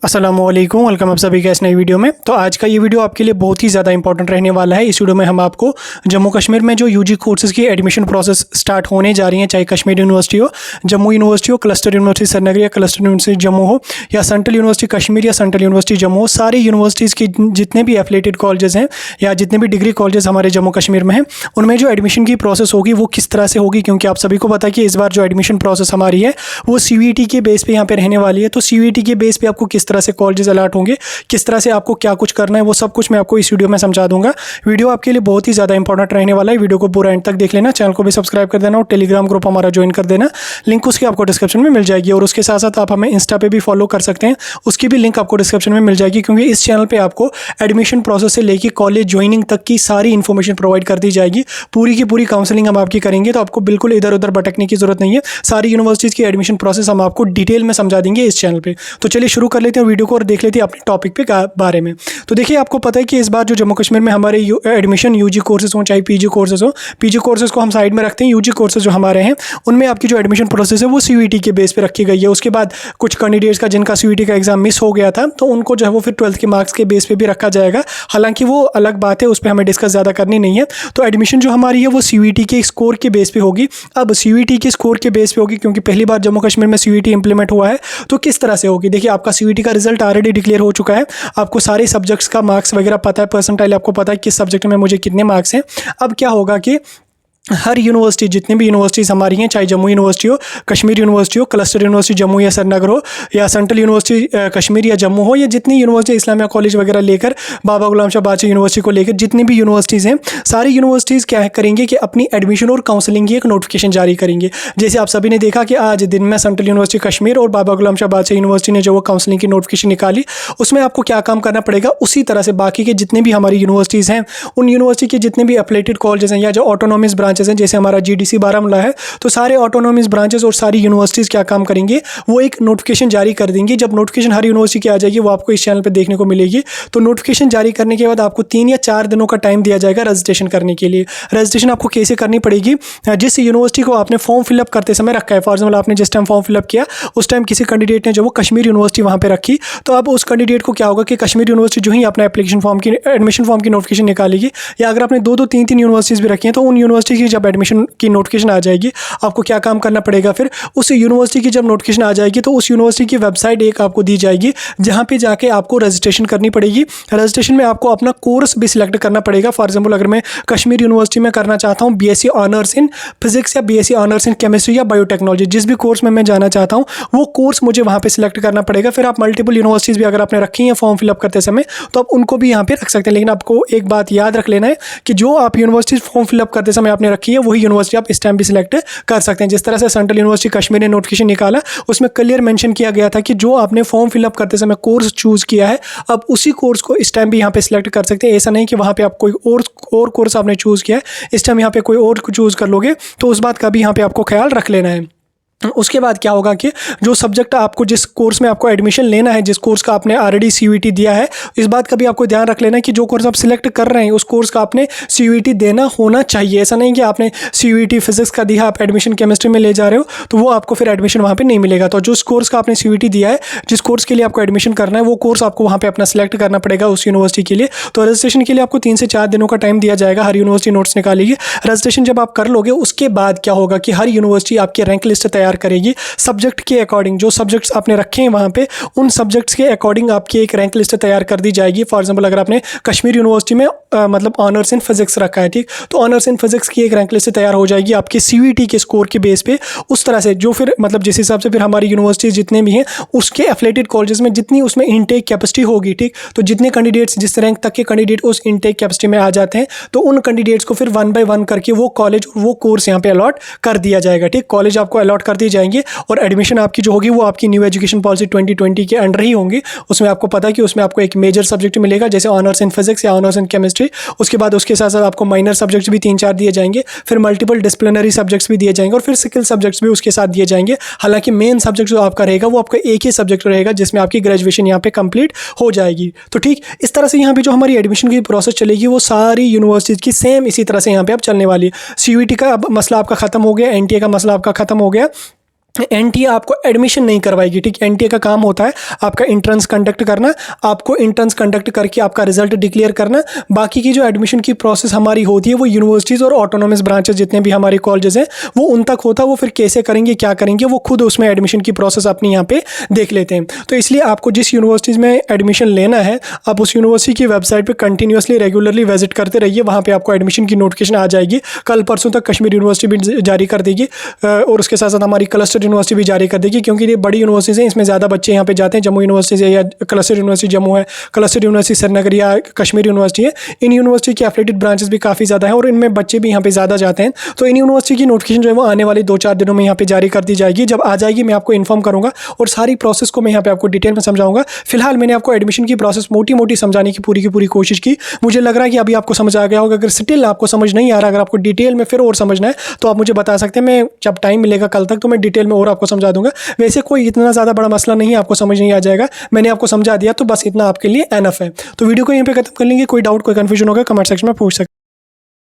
अस्सलामुअलैकुम, वेलकम आप सभी का इस नई वीडियो में। तो आज का ये वीडियो आपके लिए बहुत ही ज़्यादा इंपॉर्टेंट रहने वाला है। इस वीडियो में हम आपको जम्मू कश्मीर में जो यूजी कोर्सेज़ की एडमिशन प्रोसेस स्टार्ट होने जा रही हैं, चाहे कश्मीर यूनिवर्सिटी हो, जम्मू यूनिवर्सिटी हो, क्लस्टर यूनिवर्सिटी श्रीनगर या क्लस्टर यूनिवर्सिटी जम्मू हो, या सेंट्रल यूनिवर्सिटी कश्मीर या सेंट्रल यूनिवर्सिटी जम्मू हो, सारी यूनिवर्सिटीज़ की जितने भी एफिलेटेड कॉलेजेस हैं या जितने भी डिग्री कॉलेजेस हमारे जम्मू कश्मीर में हैं, उनमें जो एडमिशन की प्रोसेस होगी वो किस तरह से होगी। क्योंकि आप सभी को पता है कि इस बार जो एडमिशन प्रोसेस हमारी है वो CVT के बेस पे यहाँ पे रहने वाली है। तो CVT के बेस पे आपको किस तरह से कॉलेजेस अलॉट होंगे, किस तरह से आपको क्या कुछ करना है, वो सब कुछ मैं आपको इस वीडियो में समझा दूंगा। वीडियो आपके लिए बहुत ही ज़्यादा इंपॉर्टेंट रहने वाला है। वीडियो को पूरा एंड तक देख लेना, चैनल को भी सब्सक्राइब कर देना और टेलीग्राम ग्रुप हमारा ज्वाइन कर देना। लिंक उसकी आपको डिस्क्रिप्शन में मिल जाएगी और उसके साथ साथ आप हमें इंस्टा पे भी फॉलो कर सकते हैं, उसकी भी लिंक आपको डिस्क्रिप्शन में मिल जाएगी। क्योंकि इस चैनल पर आपको एडमिशन प्रोसेस से लेकर कॉलेज ज्वाइनिंग तक की सारी इन्फॉर्मेशन प्रोवाइड कर दी जाएगी। पूरी की पूरी काउंसलिंग हम आपकी करेंगे, तो आपको बिल्कुल इधर उधर भटकने की जरूरत नहीं है। सारी यूनिवर्सिटीज़ की एडमिशन प्रोसेस हम आपको डिटेल में समझा देंगे इस चैनल पे। तो चलिए शुरू कर लेते हैं वीडियो को और देख लेते हैं अपने टॉपिक पे बारे में। तो देखिए, आपको पता है कि इस बार जो जम्मू कश्मीर में हमारे एडमिशन यूजी कोर्सेज हो चाहे पीजी कोर्सेज हो, पीजी कोर्सेज को हम साइड में रखते हैं। यूजी कोर्सेज जो हमारे हैं उनमें आपकी जो एडमिशन प्रोसेस है वो CVT के बेस पे रखी गई है। उसके बाद कुछ कैंडिडेट्स का जिनका CVT का एग्जाम मिस हो गया था, तो उनको जो है वो फिर 12th के मार्क्स के बेस पे भी रखा जाएगा। हालांकि वो अलग बात है, उस पर हमें डिस्कस ज़्यादा करनी नहीं है। तो एडमिशन जो हमारी है वो CVT के स्कोर के बेस पे होगी। अब CVT के स्कोर के बेस पे होगी क्योंकि पहली बार जम्मू कश्मीर में CVT इंप्लीमेंट हुआ है। तो किस तरह से होगी, देखिए आपका CVT का रिजल्ट ऑलरेडी डिक्लेयर हो चुका है। आपको सारे सब्जेक्ट्स का मार्क्स वगैरह पता है, परसेंटाइल आपको पता है किस सब्जेक्ट में मुझे कितने मार्क्स हैं। अब क्या होगा कि हर यूनिवर्सिटी, जितनी भी यूनिवर्सिटीज़ हमारी हैं, चाहे जम्मू यूनिवर्सिटी हो, कश्मीर यूनिवर्सिटी हो, क्लस्टर यूनिवर्सिटी जम्मू या श्रीनगर हो, या सेंट्रल यूनिवर्सिटी कश्मीर या जम्मू हो, या जितनी यूनिवर्सिटी इस्लामिया कॉलेज वगैरह लेकर बाबा गुलाम शाह बादशाह यूनिवर्सिटी को लेकर जितनी भी यूनिवर्सिटीज़ हैं, सारी यूनिवर्सिटीज़ क्या करेंगे कि अपनी एडमिशन और काउंसलिंग की एक नोटिफिकेशन जारी करेंगे। जैसे आप सभी ने देखा कि आज दिन में सेंट्रल यूनिवर्सिटी कश्मीर और बाबा गुलाम शाह बादशाह यूनिवर्सिटी ने जो वो काउंसलिंग की नोटिफिकेशन निकाली, उसमें आपको क्या काम करना पड़ेगा, उसी तरह से बाकी के जितने भी हमारी यूनिवर्सिटीज़ हैं, उन यूनिवर्सिटी के जितने भी एफिलिएटेड कॉलेजेस हैं या जो ऑटोनॉमस ब्रांचेस हैं, जैसे हमारा GDC बारामूला है, तो सारे ऑटोनॉमस ब्रांचेस और सारी यूनिवर्सिटीज़ क्या काम करेंगे, वो एक नोटिफिकेशन जारी कर देंगे। जब नोटिफिकेशन हर यूनिवर्सिटी की आ जाएगी वो आपको इस चैनल पे देखने को मिलेगी। तो नोटिफिकेशन जारी करने के बाद आपको 3 या 4 दिनों का टाइम दिया जाएगा रजिस्ट्रेशन करने के लिए। रजिस्ट्रेशन आपको कैसे करनी पड़ेगी, जिस यूनिवर्सिटी को आपने फॉर्म फिलअप करते समय रखा है, फॉर एग्जाम्पल आपने जिस टाइम फॉर्म फिलअप किया उस टाइम किसी कैंडिडेट ने जो वो कश्मीर यूनिवर्सिटी वहाँ पर रखी, तो अब उस कैंडिडेट को क्या होगा कि कश्मीर यूनिवर्सिटी जो ही अपना एप्लीकेशन फॉर्म की एडमिशन फॉर्म की नोटिफिकेशन निकालेगी, या अगर आपने 2-2, 3-3 यूनिवर्सिटीज़ भी रखी हैं, तो उन यूनिवर्सिटी की जब एडमिशन की नोटिफिकेशन आ जाएगी, आपको क्या काम करना पड़ेगा, फिर उस यूनिवर्सिटी की जब नोटिफिकेशन आ जाएगी तो उस यूनिवर्सिटी की वेबसाइट एक आपको दी जाएगी, जहां पे जाके आपको रजिस्ट्रेशन करनी पड़ेगी। रजिस्ट्रेशन में आपको अपना कोर्स भी सिलेक्ट करना पड़ेगा। फॉर एग्जांपल अगर मैं कश्मीर यूनिवर्सिटी में करना चाहता हूं BSc ऑनर्स इन फिजिक्स या BSc ऑनर्स इन केमिस्ट्री या बायोटेक्नोलॉजी, जिस भी कोर्स में मैं जाना चाहता हूँ वो कोर्स मुझे वहाँ पर सिलेक्ट करना पड़ेगा। फिर आप मल्टीपल यूनिवर्सिटीज़ भी अगर आपने रखी हैं फॉर्म फिलअप करते समय, तो आप उनको भी यहाँ पर रख सकते हैं। लेकिन आपको एक बात याद रख लेना है कि जो आप यूनिवर्सिटी फॉर्म फिलअप करते समय आपने रखी है वही यूनिवर्सिटी आप इस टाइम भी सिलेक्ट कर सकते हैं। जिस तरह से सेंट्रल यूनिवर्सिटी कश्मीर ने नोटिफिकेशन निकाला, उसमें क्लियर मेंशन किया गया था कि जो आपने फॉर्म फिलअप करते समय कोर्स चूज़ किया है, अब उसी कोर्स को इस टाइम भी यहाँ पे सिलेक्ट कर सकते हैं। ऐसा नहीं कि वहाँ पे आप कोई और कोर्स आपने चूज़ किया है, इस टाइम यहाँ पे कोई और चूज़ कर लोगे, तो उस बात का भी यहाँ पे आपको ख्याल रख लेना है। उसके बाद क्या होगा कि जो सब्जेक्ट आपको, जिस कोर्स में आपको एडमिशन लेना है, जिस कोर्स का आपने ऑलरेडी CVT दिया है, इस बात का भी आपको ध्यान रख लेना है कि जो कोर्स आप सिलेक्ट कर रहे हैं उस कोर्स का आपने CVT देना होना चाहिए। ऐसा नहीं कि आपने CVT फिजिक्स का दिया, आप एडमिशन केमिस्ट्री में ले जा रहे हो तो वो आपको फिर एडमिशन वहाँ पर नहीं मिलेगा। तो जो कोर्स का आपने CVT दिया है, जिस कोर्स के लिए आपको एडमिशन करना है, वो कोर्स आपको वहाँ पर अपना सिलेक्ट करना पड़ेगा उस यूनिवर्सिटी के लिए। तो रजिस्ट्रेशन के लिए आपको 3 से 4 दिनों का टाइम दिया जाएगा। हर यूनिवर्सिटी नोट्स निकालेगी। रजिस्ट्रेशन जब आप कर लोगे उसके बाद क्या होगा कि हर यूनिवर्सिटी आपकी रैंक लिस्ट तैयार करेगी सब्जेक्ट के अकॉर्डिंग। जो सब्जेक्ट्स आपने रखे हैं वहाँ पे, उन सब्जेक्ट्स के अकॉर्डिंग आपकी एक रैंक लिस्ट तैयार कर दी जाएगी। फॉर एग्जांपल अगर आपने कश्मीर यूनिवर्सिटी में मतलब ऑनर्स इन फिजिक्स रखा है, ठीक, तो ऑनर्स इन फिजिक्स की एक रैंक लिस्ट तैयार हो जाएगी आपके CVT के स्कोर के बेस पे। उस तरह से जो फिर मतलब जिस हिसाब से फिर हमारी यूनिवर्सिटीज़ जितने भी हैं उसके एफिलिएटेड कॉलेजेस में जितनी उसमें इनटेक कैपेसिटी होगी, ठीक, तो जितने कैंडिडेट्स, जिस रैंक तक के कैंडिडेट उस इनटेक कैपेसिटी में आ जाते हैं, तो उन कैंडिडेट्स को फिर 1 बाय 1 करके वो कॉलेज वो कोर्स यहाँ पे अलॉट कर दिया जाएगा। ठीक, कॉलेज आपको अलॉट कर दिए जाएंगे और एडमिशन आपकी जो होगी वो आपकी न्यू एजुकेशन पॉलिसी 2020 के अंडर ही होंगी। उसमें आपको पता है कि उसमें आपको एक मेजर सब्जेक्ट मिलेगा, जैसे ऑनर्स इन फिजिक्स या ऑनर्स इन केमिस्ट्री। उसके बाद उसके साथ साथ आपको माइनर सब्जेक्ट्स भी 3-4 दिए जाएंगे, फिर मल्टीपल डिसिप्लिनरी सब्जेक्ट्स भी दिए जाएंगे और फिर स्किल सब्जेक्ट्स भी उसके साथ दिए जाएंगे। हालांकि मेन सब्जेक्ट जो आपका रहेगा वो आपका एक ही सब्जेक्ट रहेगा, जिसमें आपकी ग्रेजुएशन यहाँ पे कंप्लीट हो जाएगी। तो ठीक इस तरह से यहाँ पे जो हमारी एडमिशन की प्रोसेस चलेगी वो सारी यूनिवर्सिटीज़ की सेम इसी तरह से यहाँ पे अब चलने वाली है। CVT का अब मसला आपका खत्म हो गया, NTA का मसला आपका खत्म हो गया। एनटीए आपको एडमिशन नहीं करवाएगी, ठीक। एनटीए का काम होता है आपका इंट्रेंस कंडक्ट करना, आपको इंट्रेंस कंडक्ट करके आपका रिजल्ट डिक्लेयर करना। बाकी की जो एडमिशन की प्रोसेस हमारी होती है वो यूनिवर्सिटीज़ और ऑटोनोमस ब्रांचेस जितने भी हमारे कॉलेजेस हैं वो उन तक होता है। वो फिर कैसे करेंगे, क्या करेंगे, वो खुद उसमें एडमिशन की प्रोसेस अपनी यहाँ पे देख लेते हैं। तो इसलिए आपको जिस यूनिवर्सिटीज़ में एडमिशन लेना है आप उस यूनिवर्सिटी की वेबसाइट पर कंटिन्यूसली रेगुलरली विजिट करते रहिए, वहाँ पर आपको एडमिशन की नोटिफिकेशन आ जाएगी। कल परसों तक कश्मीर यूनिवर्सिटी भी जारी कर देगी और उसके साथ साथ हमारी क्लस्टर यूनिवर्सिटी भी जारी कर देगी, क्योंकि ये बड़ी यूनिवर्सिटीज़ हैं, इसमें ज़्यादा बच्चे यहाँ पे जाते हैं। जम्मू यूनिवर्सिटी से या क्लस्टर यूनिवर्सिटी जम्मू है, क्लस्टर यूनिवर्सिटी श्रीनगर या कश्मीर यूनिवर्सिटी है, इन यूनिवर्सिटी की एफिलिएटेड ब्रांचेस भी काफ़ी ज़्यादा हैं और इनमें बच्चे भी यहाँ पे ज़्यादा जाते हैं। तो इन यूनिवर्सिटी की नोटिफिकेशन जो है वो आने वाले 2-4 दिनों में यहाँ पे जारी कर दी जाएगी। जब आ जाएगी मैं आपको इन्फॉर्म करूँगा और सारी प्रोसेस को मैं यहाँ पे आपको डिटेल में समझाऊंगा। फिलहाल मैंने आपको एडमिशन की प्रोसेस मोटी मोटी समझाने की पूरी कोशिश की। मुझे लग रहा है कि अभी आपको समझ आ गया होगा। अगर स्टिल आपको समझ नहीं आ रहा, अगर आपको डिटेल में फिर और समझना है तो आप मुझे बता सकते हैं। मैं जब टाइम मिलेगा कल तक तो मैं डिटेल में और आपको समझा दूंगा। वैसे कोई इतना ज़्यादा बड़ा मसला नहीं है, आपको समझ नहीं आ जाएगा, मैंने आपको समझा दिया तो बस इतना आपके लिए एनफ है। तो वीडियो को यहीं पे खत्म कर लेंगे। कोई डाउट, कोई कन्फ्यूजन होगा कमेंट सेक्शन में पूछ सकते हैं।